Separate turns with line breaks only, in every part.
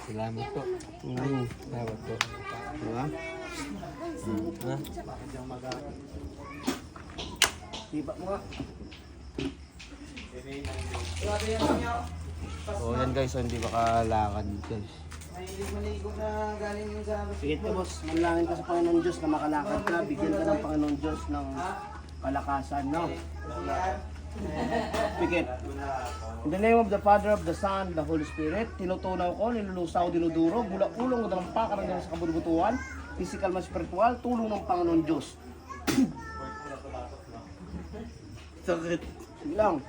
Salamat po. Salamat po.
Diba?
Ha?
Tiba mo nga.
Oh, yan guys, hindi makalakad guys.
Sige po boss, manalangin ka sa Panginoon Diyos na makalakad ka, bigyan ka ng Panginoon Diyos ng kalakasan, no? Pikit. In the name of the Father, of the Son, the Holy Spirit, tinutunaw ko, nilulusaw, dinuduro, mula ulong ng pakaranggan sa kabubutuan, physical man spiritual, tulong ng Panginoon Diyos. Sakit. Sige lang.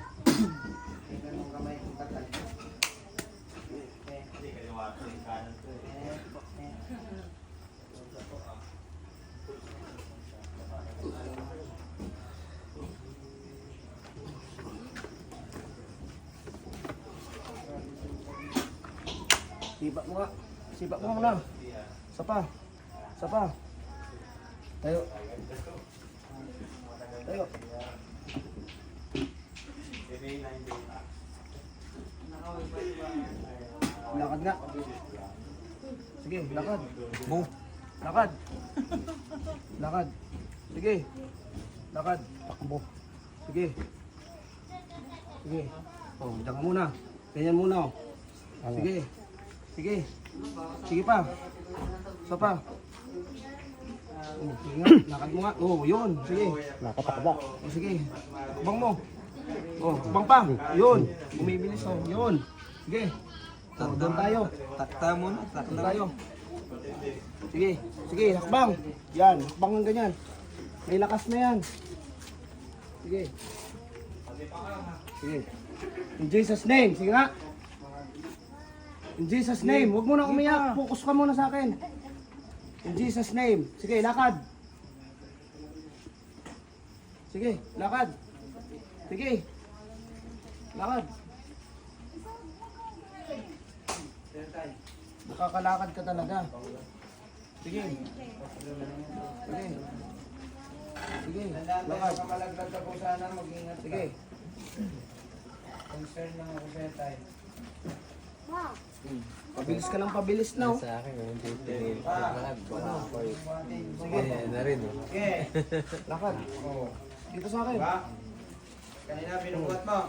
Sipa mo nga. Sipa mo muna. Sapa. Sapa. Tayo. Tayo. Lakad nga. Sige, lakad.
Move.
Lakad. Lakad. Sige. Lakad. Takbo. Sige. Sige. Oh, diyan ka muna. Ganyan muna oh. Sige. Sige. Sige pa. Isa pa. Oh, sige nga. Lakad mo nga. Oh, yun. Sige.
Nakatakbo.
Oh, sige. Takbang mo. Oh, takbang pa. Yun. Bumibilis oh. Yun. Sige. Oh, doon tayo.
Takta muna.
Doon
Takta.
tayo. Sige. Sige, hakbang. Yan. Hakbang ng ganyan. May lakas na yan. Sige. Sige. In Jesus' name. Sige nga. In Jesus' name. Huwag mo na umiyak. Focus ka muna sa akin. In Jesus' name. Sige, lakad. Sige, lakad. Sige. Lakad. Nakakalakad ka talaga. Sige. Sige. Sige. Lakad.
Malaglag ka po sana, mag-ingat ka.
Sige.
Concern lang ako sa'yo tayo.
Pabilis ka ng pabilis na. Oh.
Sa akin, hindi pinili. Lakad.
Sige.
Ayan na rin.
Sige.
Lakad. Dito sa akin.
Ba? Kanina pinubuhat mo.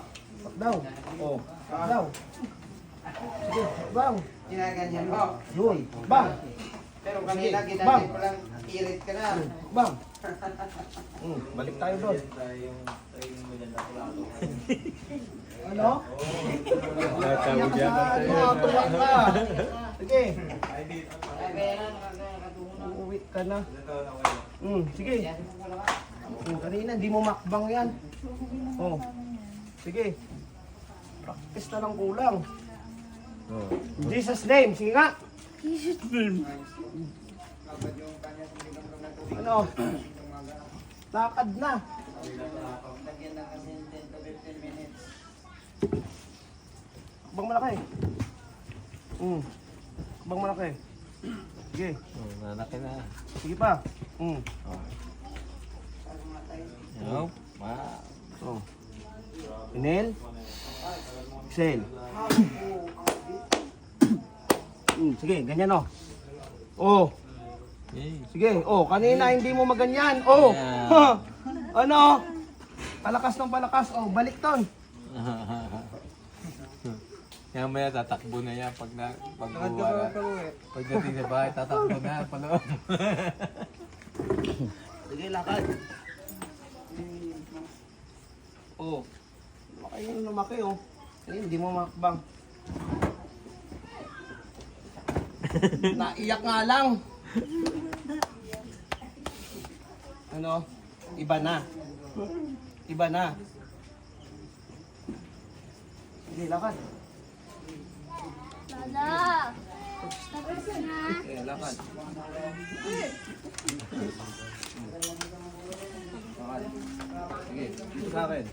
Back daw. Oh. Back daw. Sige. Bang.
Ginaganyan mo.
Yun. Bang.
Pero kanina
Sige.
ginagay ko lang, irit ka na.
Bang. Balik tayo doon. Ano? Iyak ka saan mo? Tuwa ka. Sige. Uuwi ka na. Sige. Kanina, di mo makbang yan. Oh. Sige. Practice na lang kulang. In Jesus' name. Sige nga. Jesus' name. Ano? Lakad na.
Lagyan na kasi 10 to 15 minutes.
Bang malaki. Bang malaki. Sige.
Oh, nanaki na.
Sige pa.
No? Ma.
Oh. Inhale. Exhale. Sige, ganyan oh. Oh.
Yay.
Sige. Oh, kanina hindi mo maganyan. Oh.
Yeah.
Ha. Ano? Palakas ng palakas. Oh, balik ton.
Kaya maya tatakbo na yan pag buwala. Pag dating sa bahay, tatakbo na paloob.
Sige, lakad. Oh. Lumaki yung lumaki oh. Ayun, hindi mo makbang. Naiyak nga lang. Ano? Iba na. Iba na. Sige, lakad.
Lala! Tapos na.
Sige, lakad. Lakad. Sige, dito sa akin.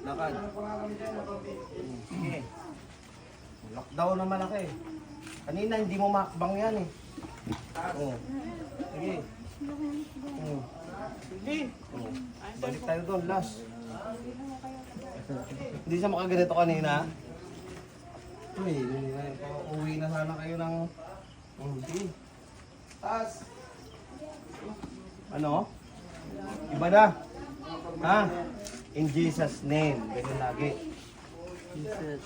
Lakad. Sige. Lockdown na malaki. Kanina hindi mo makbang yan eh. Oh. Sige. Sige. Oh. Balik tayo doon, last. Hindi siya makaganito kanina. Uy, uwi na sana kayo ng Sige. Taas. Ano? Iba na. Ha? In Jesus' name. Ganun lagi.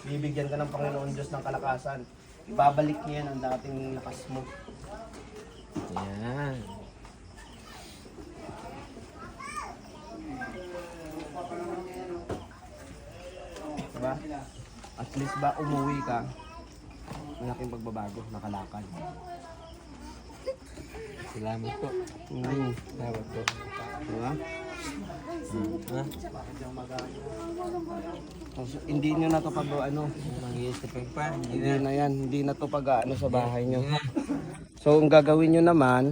Bibigyan ka ng Panginoon Diyos ng kalakasan. Ibabalik niya yan ang dating lakas mo.
Yan.
Diba? At least ba umuwi ka, malaking pagbabago, nakalakad.
Salamat po. Salamat po.
Diba?
Ha?
So, hindi nyo na to pag ano,
Mag-iisipin pa. Hindi
hindi
na.
na yan, hindi na to pag ano sa bahay nyo. So, ang gagawin nyo naman,